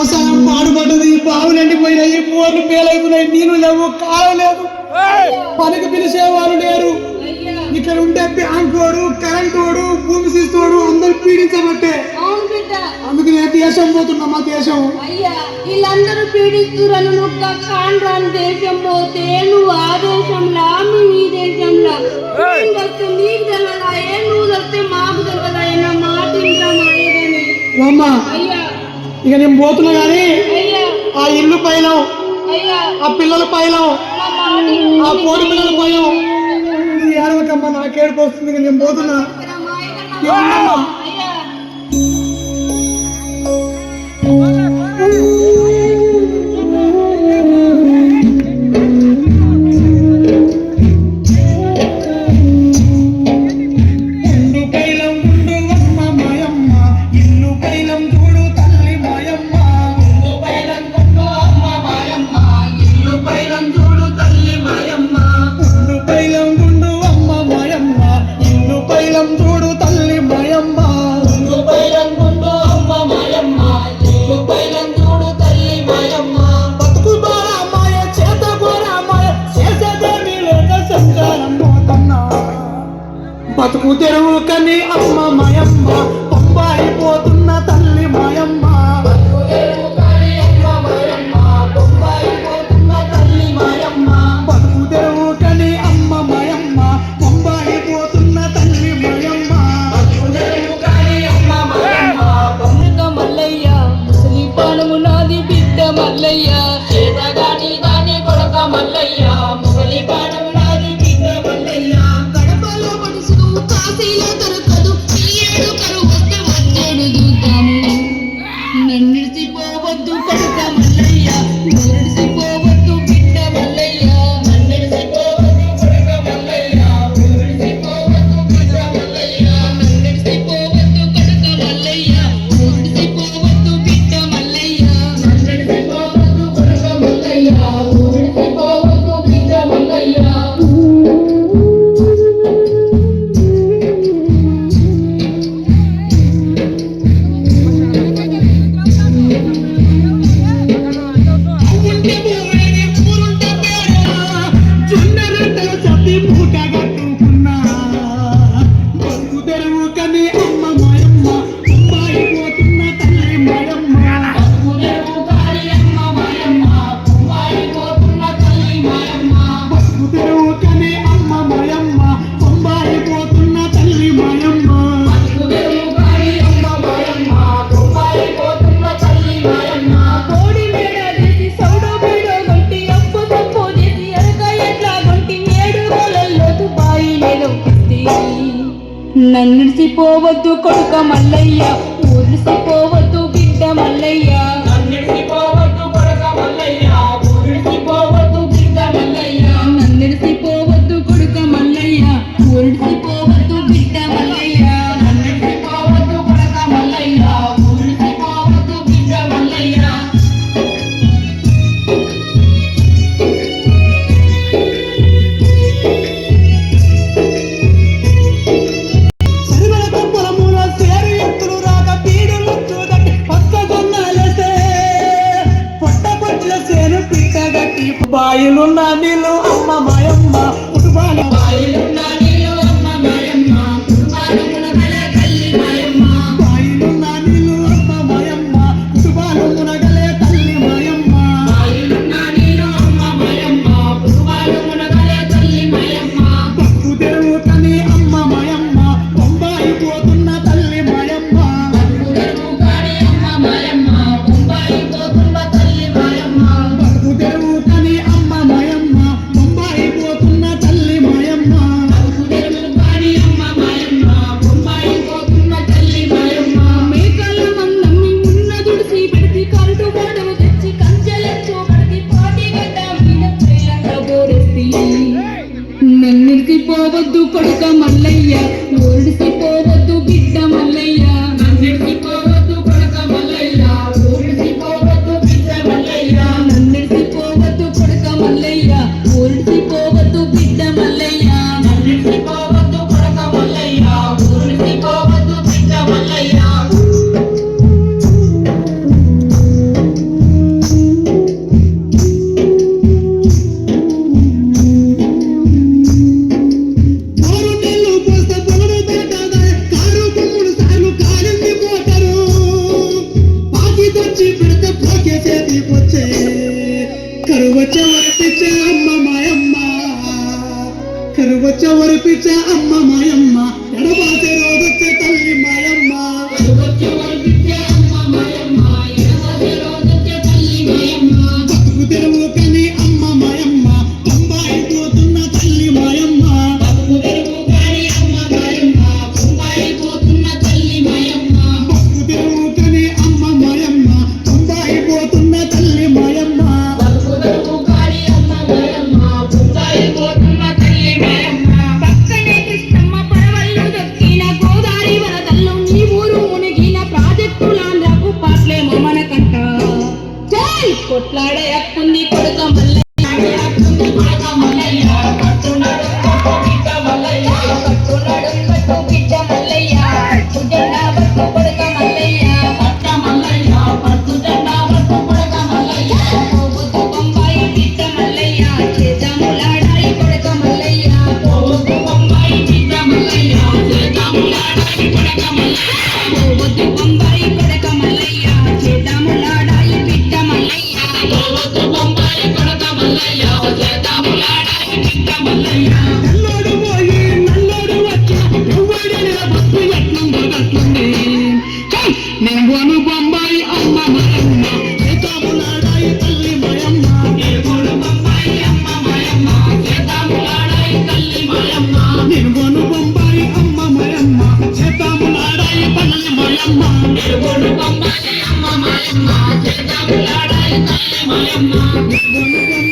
వ్యవసాయం పాడుపడ్డది, బావులు ఎండిపోయినాయి, బోర్లు పేలైతున్నాయి, నీళ్లు లేవు, కాలం లేదు, పనికి పిలిచేవారు లేరు. ఇక్కడ ఉండే బ్యాంక్ వాడు, కరెంట్ వాడు, భూమి శిస్తోడు అందరు పీడించబట్టే. అందుకు నేను దేశం పోతున్నా, మా దేశం. అయ్యా వీళ్ళందరూ పీడిస్తున్నారు, కాండ్రాని దేశం పోతే నువ్వు ఆ దేశంలా మేము ఈ దేశంలా వస్తే నీకు తెలియదాయే, నువ్వు వస్తే మాకు తెలియదాయే. నా మాట అమ్మా అయ్యా. ఇక నేను పోతున్నా గానీ అయ్యా ఆ ఇల్లు పైలం, అయ్యా ఆ పిల్లల పైలం, ఆ కోడి పిల్లల పైలం ఏడవకమ్మా, నాకేడుపు వస్తుంది. నేను పోతున్నా. అయ్యా బతుకు తెరువు కని అమ్మ మాయమ్మ, బొంబాయి పోతున్న తల్లి మాయమ్మ. బతుకు తెరువు కని అమ్మ మాయమ్మ, బొంబాయి పోతున్న తల్లి మాయమ్మ. బతుకు తెరువు కని అమ్మ మాయమ్మ, బొంబాయి పోతున్న తల్లి మాయమ్మ. బతుకు తెరువు కని అమ్మ మాయమ్మ. కొడుక మల్లయ్య, ముసలి పానము నాది బిడ్డ మల్లయ్య. చేతగాని దాని కొడుక మల్లయ్య, ముసలి పానము నాది బిడ్డ మల్లయ్య. గడపలో పడుసు కాశీలో దొరకదు, ఏడు కరువు వస్తే వచ్చేడు చూద్దాము. నన్నిడిసిపోవద్దు కొడుక మల్లయ్య, నన్నిడిసిపోవద్దు బిడ్డ మల్లయ్య. నన్నిడిసిపోవద్దు కొడుక మల్లయ్య, నన్నిడిసిపోవద్దు బిడ్డ మల్లయ్య. నన్నిడిసిపోవద్దు కొడుక మల్లయ్య, నన్నిడిసిపోవద్దు బిడ్డ మల్లయ్య. నన్నిడిసిపోవద్దు కొడుక మల్లయ్య, నన్నిడిసిపోవద్దు బిడ్డ మల్లయ్య. నన్నిడిసిపోవద్దు కొడుక మల్లయ్య, ఊరిసిపోవద్దు బిడ్డ మల్లయ్య. నన్నిడిసిపోవద్దు కొడుక మల్లయ్య, ఊరిసిపోవద్దు బిడ్డ మల్లయ్య. నన్నిడిసిపోవద్దు కొడుక మల్లయ్య, ఊరిసిపోవద్దు బిడ్డ మల్లయ్య. నన్నిడిసిపోవద్దు కొడుక మల్లయ్య, ఊరిసిపోవద్దు బిడ్డ మల్లయ్య. బాయిలున్న నీళ్ళు అమ్మ మాయమ్మ, కుటుంబాల బాయిలున్న నీళ్ళు అమ్మ మాయమ్మ, కుటుంబాలమున గలే తల్లి మాయమ్మ. బాయిలున్న నీళ్ళు అమ్మ మాయమ్మ, కుటుంబాలమున గలే తల్లి మాయమ్మ. బాయిలున్న నీళ్ళు అమ్మ మాయమ్మ, కుటుంబాలమున గలే తల్లి మాయమ్మ. బతుకు తెరువు కని అమ్మ మాయమ్మ, బొంబాయి పోతున్న తల్లి మాయమ్మ. బతుకు తెరువు కని అమ్మ మాయమ్మ, బొంబాయి పోతున్న తల్లి మాయమ్మ. బతుకు తెరువు కని అమ్మ మాయమ్మ, బొంబాయి పోతున్న తల్లి మాయమ్మ. వచ్చే వరిపించ అమ్మ మాయమ్మ ఎడబాసే రోజొచ్చే తల్లి మాయమ్మ బతుకు తెరువు కని అమ్మ మాయమ్మ బొంబాయి పోతున్న తల్లి మాయమ్మ బతుకు తెరువు కని అమ్మ మాయమ్మ బొంబాయి పోతున్న తల్లి మాయమ్మ పక్కనే కృష్ణమ్మ పరవళ్ళు దొక్కిన గోదావరి వరదల్లో నీ ఊరు మునిగిన ప్రాజెక్టులాంధ్రకు పాటలేమో మనకంట కొట్లాడే హక్కుంది కొడుక మల్లయ్య కట్టున్నాడు కట్టు బిడ్డ మల్లయ్య కట్టు జెండా పట్టు కొడుక మల్లయ్య పట్టు జెండా పట్టు కొడుక మల్లయ్య పోవద్దు బొంబాయి బిడ్డ మల్లయ్య చేద్దాములాడాయి కొడుక మల్లయ్య పోవద్దు బొంబాయి బిడ్డ మల్లయ్య చేద్దాములాడాయి కొడుక మల్లయ్య పోవద్దు బొంబాయి కొడుక మల్లయ్య చేద్దాములాడాయి బిడ్డ మల్లయ్య పోవద్దు బొంబాయి కొడుక మల్లయ్య చేద్దాములాడాయి బిడ్డ మల్లయ్య నల్లోడు పోయి నల్లోడు వచ్చి ఎవ్వడిన బస్సు ఎట్లుందో గట్లుంది నేను పోను బొంబాయి అమ్మ మాయమ్మ చేతాములాడాయి తల్లి మాయమ్మ నేను బొంబాయి అమ్మ మాయమ్మ చేద్దాములాడాయి తల్లి మాయమ్మ నేను పోను బొంబాయి అమ్మ మాయమ్మ చేతాములాడాయి తల్లి మాయమ్మ నేను బొంబాయి అమ్మ మాయమ్మ చేద్దాములాడాయి తల్లి మాయమ్మ నేను పోను